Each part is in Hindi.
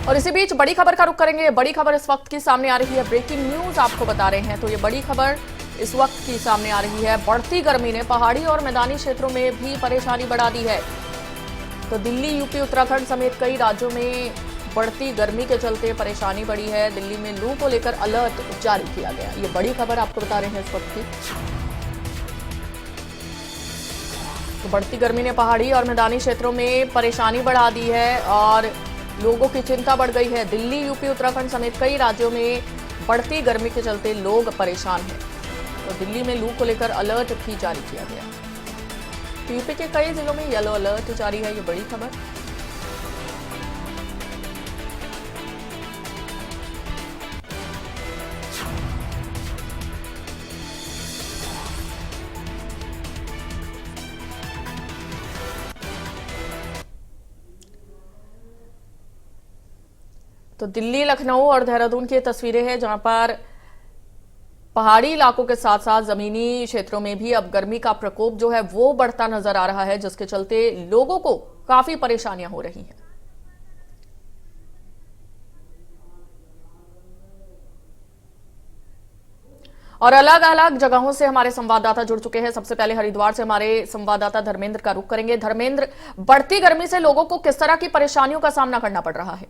और इसी बीच बड़ी खबर का रुख करेंगे। बड़ी खबर इस वक्त की सामने आ रही है, ब्रेकिंग न्यूज आपको बता रहे हैं। तो ये बड़ी खबर इस वक्त की सामने आ रही है। बढ़ती गर्मी ने पहाड़ी और मैदानी क्षेत्रों में भी परेशानी बढ़ा दी है। तो दिल्ली, यूपी, उत्तराखंड समेत कई राज्यों में बढ़ती गर्मी के चलते परेशानी बढ़ी है। दिल्ली में लू को लेकर अलर्ट जारी किया गया। ये बड़ी खबर आपको बता रहे हैं इस वक्त की। तो बढ़ती गर्मी ने पहाड़ी और मैदानी क्षेत्रों में परेशानी बढ़ा दी है और लोगों की चिंता बढ़ गई है। दिल्ली, यूपी, उत्तराखंड समेत कई राज्यों में बढ़ती गर्मी के चलते लोग परेशान हैं। तो दिल्ली में लू को लेकर अलर्ट भी जारी किया गया। यूपी के कई जिलों में येलो अलर्ट जारी है। ये बड़ी खबर। तो दिल्ली, लखनऊ और देहरादून की तस्वीरें हैं जहां पर पहाड़ी इलाकों के साथ साथ जमीनी क्षेत्रों में भी अब गर्मी का प्रकोप जो है वो बढ़ता नजर आ रहा है, जिसके चलते लोगों को काफी परेशानियां हो रही हैं। और अलग अलग जगहों से हमारे संवाददाता जुड़ चुके हैं। सबसे पहले हरिद्वार से हमारे संवाददाता धर्मेंद्र का रुख करेंगे। धर्मेंद्र, बढ़ती गर्मी से लोगों को किस तरह की परेशानियों का सामना करना पड़ रहा है?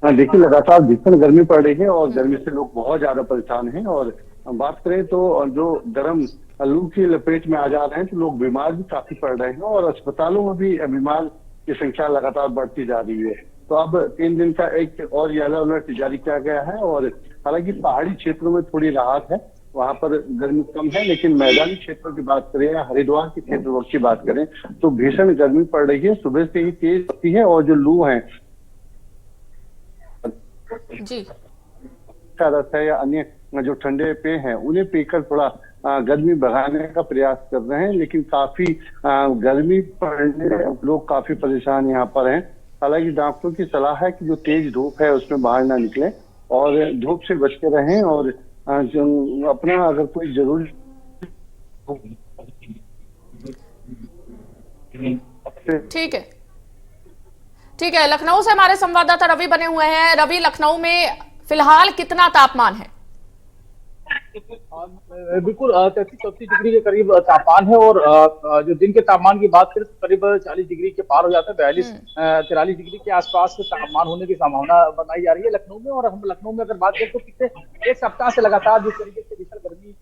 हाँ, देखिए लगातार भीषण गर्मी पड़ रही है और गर्मी से लोग बहुत ज्यादा परेशान हैं। और हम बात करें तो जो गर्म लू की लपेट में आ जा रहे हैं तो लोग बीमार भी काफी पड़ रहे हैं और अस्पतालों में भी बीमार की संख्या लगातार बढ़ती जा रही है। तो अब 3 दिन का एक और येलो अलर्ट जारी किया गया है। और हालांकि पहाड़ी क्षेत्रों में थोड़ी राहत है, वहां पर गर्मी कम है, लेकिन मैदानी क्षेत्रों की बात करें या हरिद्वार के क्षेत्रों की बात करें तो भीषण गर्मी पड़ रही है। सुबह से ही तेज होती है और जो लू है जी का रस है या अन्य जो ठंडे पेय हैं उन्हें पीकर थोड़ा गर्मी बढ़ाने का प्रयास कर रहे हैं, लेकिन काफी गर्मी पड़ने से लोग काफी परेशान यहाँ पर हैं। हालांकि डॉक्टरों की सलाह है कि जो तेज धूप है उसमें बाहर ना निकलें और धूप से बच के रहें और जो अपना अगर कोई जरूरी ठीक है। लखनऊ से हमारे संवाददाता रवि बने हुए हैं। रवि, लखनऊ में फिलहाल कितना तापमान है? बिल्कुल 33-34 डिग्री के करीब तापमान है और जो दिन के तापमान की बात करें तो करीब 40 डिग्री के पार हो जाता है। 42-43 डिग्री के आसपास तापमान होने की संभावना बताई जा रही है लखनऊ में। और हम लखनऊ में अगर बात करें तो पिछले 1 सप्ताह से लगातार जिस तरीके से भीषण गर्मी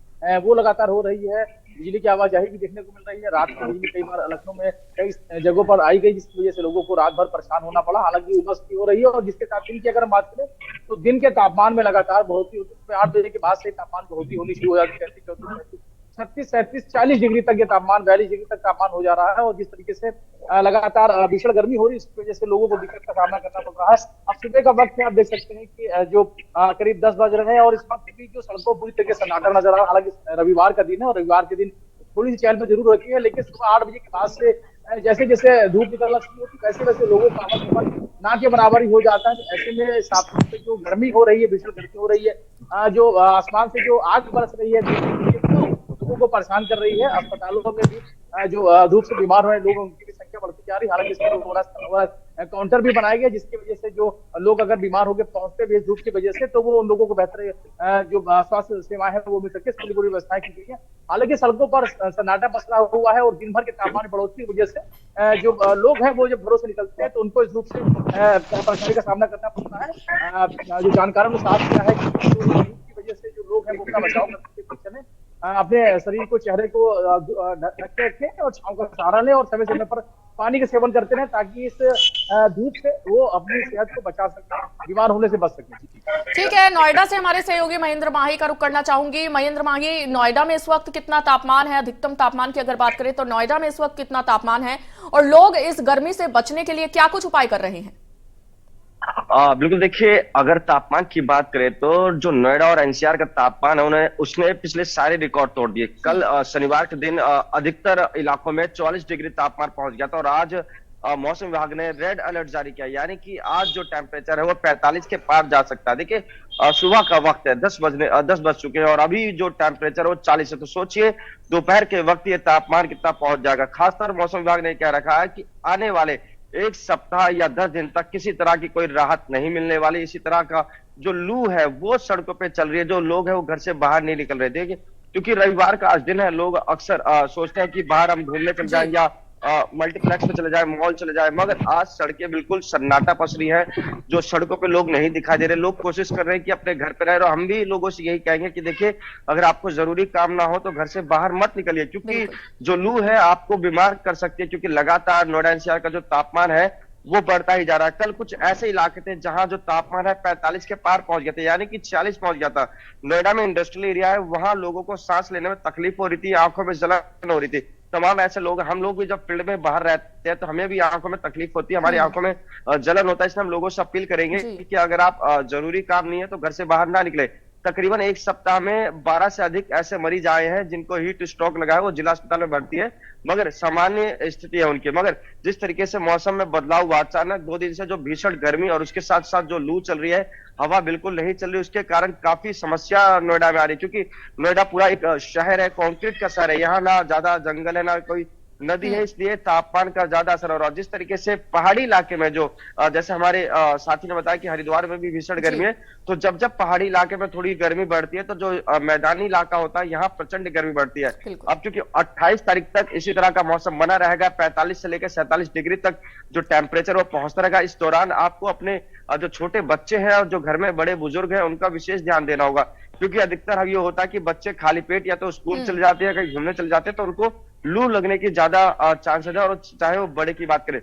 वो लगातार हो रही है, बिजली की आवाजाही भी देखने को मिल रही है। रात को बिजली कई बार लखनऊ में कई जगहों पर आई गई, जिसकी वजह से लोगों को रात भर परेशान होना पड़ा। हालांकि उमस भी हो रही है और जिसके साथ दिन की अगर हम बात करें तो दिन के तापमान में लगातार बढ़ोतरी होती है। 8 बजे के बाद से तापमान बढ़ोतरी होनी शुरू हो जाती है। 36, 37, 40 डिग्री तक ये तापमान, 42 डिग्री तक तापमान हो जा रहा है। और जिस तरीके से लगातार भीषण गर्मी हो रही है, इसकी वजह से लोगों को दिक्कत का सामना करना पड़ रहा है। अब सुबह का वक्त है, आप देख सकते हैं कि जो करीब 10 बज रहे हैं और इस वक्त भी जो सड़कों पूरी तरीके से सन्नाटा नजर आ रहा है। हालांकि रविवार का दिन है और रविवार के दिन थोड़ी सी चहल जरूर होती है, लेकिन सुबह 8 बजे के बाद से जैसे जैसे धूप निकलना शुरू होती है वैसे वैसे लोगों का आवागमन ना के बराबर ही हो जाता है। तो ऐसे में साफ से जो गर्मी हो रही है, भीषण गर्मी हो रही है, जो आसमान से जो आग बरस रही है लोगों को परेशान कर रही है। अस्पतालों में भी जो धूप से बीमार हुए लोग उनकी भी संख्या बढ़ती जा रही है। हालांकि इसके लिए काउंटर भी बनाए गए, जिसकी वजह से जो लोग अगर बीमार होकर पहुंचते भी धूप की वजह से तो वो उन लोगों को बेहतर जो स्वास्थ्य सेवाएं है वो मिल सके, इसके लिए पूरी व्यवस्थाएं की गई है। हालांकि सड़कों पर सन्नाटा पसरा हुआ है और दिन भर के तापमान में बढ़ोतरी की वजह से जो लोग हैं वो जब घरों से निकलते हैं तो उनको इस धूप से परेशानी का सामना करना पड़ता है। जो जानकारों ने साफ किया है कि धूप की वजह से जो लोग हैं वो अपना बचाव करने के पीछे में अपने शरीर को, चेहरे को ढक के रखें और छांव का सहारा लें और समय समय पर पानी का सेवन करते रहें ताकि इस धूप से वो अपनी सेहत को बचा सके, बीमार होने से बच सके। ठीक है, नोएडा से हमारे सहयोगी महेंद्र माही का रुख करना चाहूंगी। महेंद्र माही, नोएडा में इस वक्त कितना तापमान है? अधिकतम तापमान की अगर बात करें तो नोएडा में इस वक्त कितना तापमान है और लोग इस गर्मी से बचने के लिए क्या कुछ उपाय कर रहे हैं? बिल्कुल, देखिए अगर तापमान की बात करें तो जो नोएडा और एनसीआर का तापमान है उसने पिछले सारे रिकॉर्ड तोड़ दिए। कल शनिवार के दिन अधिकतर इलाकों में 44 डिग्री तापमान पहुंच गया था और आज मौसम विभाग ने रेड अलर्ट जारी किया, यानी कि आज जो टेम्परेचर है वो 45 के पार जा सकता है। देखिए सुबह का वक्त है, 10 बज चुके हैं और अभी जो टेम्परेचर है वो 40 है। तो सोचिए दोपहर के वक्त ये तापमान कितना पहुंच जाएगा। खासकर मौसम विभाग ने क्या रखा है कि आने वाले एक सप्ताह या 10 दिन तक किसी तरह की कोई राहत नहीं मिलने वाली। इसी तरह का जो लू है वो सड़कों पे चल रही है, जो लोग हैं वो घर से बाहर नहीं निकल रहे थे, क्योंकि रविवार का आज दिन है। लोग अक्सर सोचते हैं कि बाहर हम घूमने चल जाएं या मल्टीप्लेक्स में चले जाए, मॉल चले जाए, मगर आज सड़कें बिल्कुल सन्नाटा पसरी है। जो सड़कों पे लोग नहीं दिखाई दे रहे, लोग कोशिश कर रहे हैं कि अपने घर पे रहे। और हम भी लोगों से यही कहेंगे कि देखिए, अगर आपको जरूरी काम ना हो तो घर से बाहर मत निकलिए, क्योंकि जो लू है आपको बीमार कर सकती है। क्योंकि लगातार नोएडा एनसीआर का जो तापमान है वो बढ़ता ही जा रहा है। कल कुछ ऐसे इलाके थे जहां जो तापमान है 45 के पार पहुंच गया था, यानी कि 40 पहुंच गया था। नोएडा में इंडस्ट्रियल एरिया है, वहां लोगों को सांस लेने में तकलीफ हो रही थी, आंखों में जलन हो रही थी। तमाम ऐसे लोग, हम लोग भी जब फील्ड में बाहर रहते हैं तो हमें भी आंखों में तकलीफ होती है, हमारी आंखों में जलन होता है। इसलिए हम लोगों से अपील करेंगे कि अगर आप जरूरी काम नहीं है तो घर से बाहर ना निकले। तकरीबन एक सप्ताह में 12 से अधिक ऐसे मरीज आए हैं जिनको हीट स्ट्रोक लगा है, वो जिला अस्पताल में भर्ती है, मगर सामान्य स्थिति है उनकी। मगर जिस तरीके से मौसम में बदलाव हुआ, अचानक 2 दिन से जो भीषण गर्मी और उसके साथ साथ जो लू चल रही है, हवा बिल्कुल नहीं चल रही, उसके कारण काफी समस्या नोएडा में आ रही है। क्योंकि नोएडा पूरा एक शहर है, कंक्रीट का शहर है, यहाँ ना ज्यादा जंगल है ना कोई नदी है, इसलिए तापमान का ज्यादा असर हो रहा है। जिस तरीके से पहाड़ी इलाके में जो जैसे हमारे साथी ने बताया कि हरिद्वार में भी भीषण गर्मी है, तो जब जब पहाड़ी इलाके में थोड़ी गर्मी बढ़ती है तो जो मैदानी इलाका होता है यहाँ प्रचंड गर्मी बढ़ती है। अब क्योंकि 28 तारीख तक इसी तरह का मौसम बना रहेगा, 45 से लेकर 47 डिग्री तक जो टेम्परेचर वो पहुंचता रहेगा। इस दौरान आपको अपने जो छोटे बच्चे हैं और जो घर में बड़े बुजुर्ग हैं उनका विशेष ध्यान देना होगा, क्योंकि अधिकतर ये होता है कि बच्चे खाली पेट या तो स्कूल चले जाते हैं, कहीं घूमने चले जाते हैं, तो उनको लू लगने की ज्यादा चांसेस है। और चाहे वो बड़े की बात करें,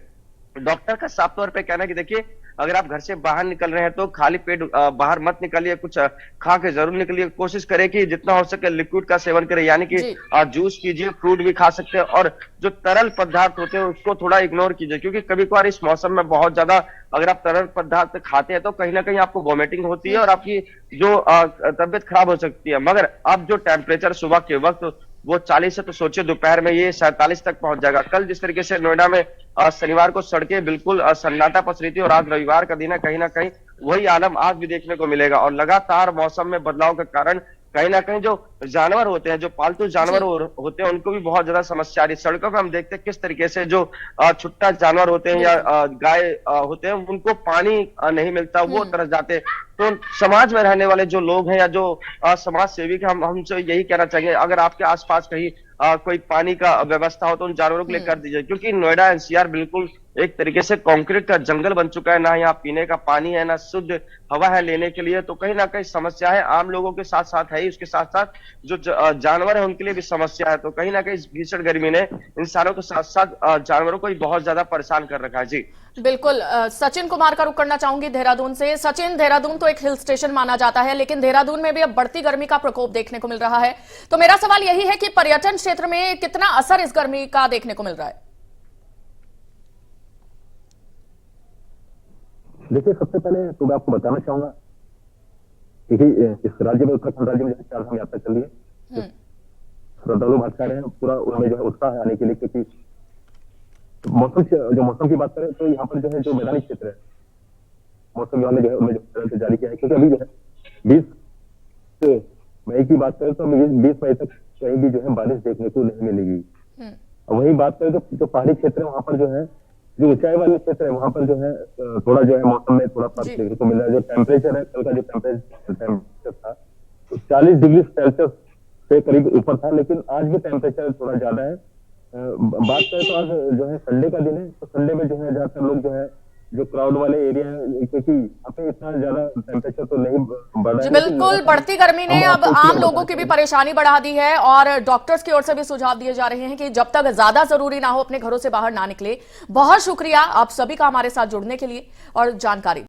डॉक्टर का साफ तौर पे कहना है कि देखिए, अगर आप घर से बाहर निकल रहे हैं तो खाली पेट बाहर मत निकलिए, कुछ खा के जरूर निकलिए। कोशिश करें कि जितना हो सके लिक्विड का सेवन करें, यानी कि जूस कीजिए, फ्रूट भी खा सकते हैं, और जो तरल पदार्थ होते हैं उसको थोड़ा इग्नोर कीजिए, क्योंकि कभी कभार इस मौसम में बहुत ज्यादा अगर आप तरल पदार्थ खाते हैं तो कहीं ना कहीं आपको वॉमिटिंग होती है और आपकी जो तबियत खराब हो सकती है। मगर अब जो टेम्परेचर सुबह के वक्त वो 40 है, तो सोचिए दोपहर में ये 47 तक पहुंच जाएगा। कल जिस तरीके से नोएडा में शनिवार को सड़कें बिल्कुल सन्नाटा पसरी थी, और आज रविवार का दिन है, कहीं ना कहीं वही आलम आज भी देखने को मिलेगा। और लगातार मौसम में बदलाव के कारण कहीं ना कहीं जो जानवर होते हैं, जो पालतू जानवर होते हैं, उनको भी बहुत ज्यादा समस्या आ रही है। सड़कों पर हम देखते हैं किस तरीके से जो छुट्टा जानवर होते हैं या गाय होते हैं, उनको पानी नहीं मिलता, वो तरस जाते हैं। तो समाज में रहने वाले जो लोग हैं या जो समाज सेवी के, हम हमसे यही कहना चाहेंगे, अगर आपके आसपास कहीं कोई पानी का व्यवस्था हो तो उन जानवरों के लिए कर दीजिए, क्योंकि नोएडा एनसीआर बिल्कुल एक तरीके से कंक्रीट का जंगल बन चुका है। ना यहाँ पीने का पानी है, ना शुद्ध हवा है लेने के लिए, तो कहीं ना कहीं समस्या है। आम लोगों के साथ साथ है ही, उसके साथ साथ जो जानवर है उनके लिए भी समस्या है। तो कहीं ना कहीं इस भीषण गर्मी ने इंसानों के साथ साथ जानवरों को भी बहुत ज्यादा परेशान कर रखा है। जी बिल्कुल। सचिन कुमार का रुख करना चाहूंगी देहरादून से। सचिन, देहरादून तो एक हिल स्टेशन माना जाता है, लेकिन देहरादून में भी अब बढ़ती गर्मी का प्रकोप देखने को मिल रहा है। तो मेरा सवाल यही है कि पर्यटन क्षेत्र में कितना असर इस गर्मी का देखने को मिल रहा है? देखिए, सबसे पहले तो मैं आपको बताना चाहूंगा कि इस राज्य में, उत्तराखंड राज्य में जैसे 4 धाम यात्रा चल रही है, श्रद्धालु भक्त आ रहे हैं, पूरा उनमें जो है उत्साह है आने के लिए। क्योंकि मौसम की बात करें तो यहाँ पर जो है, जो मैदानी क्षेत्र है, मौसम विभाग ने जो है उनमें जो जारी किया है, क्योंकि अभी जो है 20 मई की बात करें तो 20 मई तक कहीं भी जो है बारिश देखने को नहीं मिलेगी। वही बात करें तो जो पहाड़ी क्षेत्र है वहां पर जो है, जो ऊंचाई वाले क्षेत्र है वहां पर जो है थोड़ा जो है मौसम में थोड़ा फर्क देखने को मिल रहा है। जो टेम्परेचर है, कल का जो टेम्परेचर था तो 40 डिग्री सेल्सियस से करीब ऊपर था, लेकिन आज भी टेम्परेचर थोड़ा ज्यादा है। बात करें तो आज जो है संडे का दिन है, तो संडे में जो है ज्यादातर लोग जो है, जो क्राउड वाले एरिया है, क्योंकि यहाँ पे इतना ज्यादा टेम्परेचर तो नहीं बढ़ा है। बिल्कुल, बढ़ती गर्मी ने अब आम लोगों की भी परेशानी बढ़ा दी है, और डॉक्टर्स की ओर से भी सुझाव दिए जा रहे हैं कि जब तक ज्यादा जरूरी ना हो अपने घरों से बाहर ना निकले। बहुत शुक्रिया आप सभी का हमारे साथ जुड़ने के लिए और जानकारी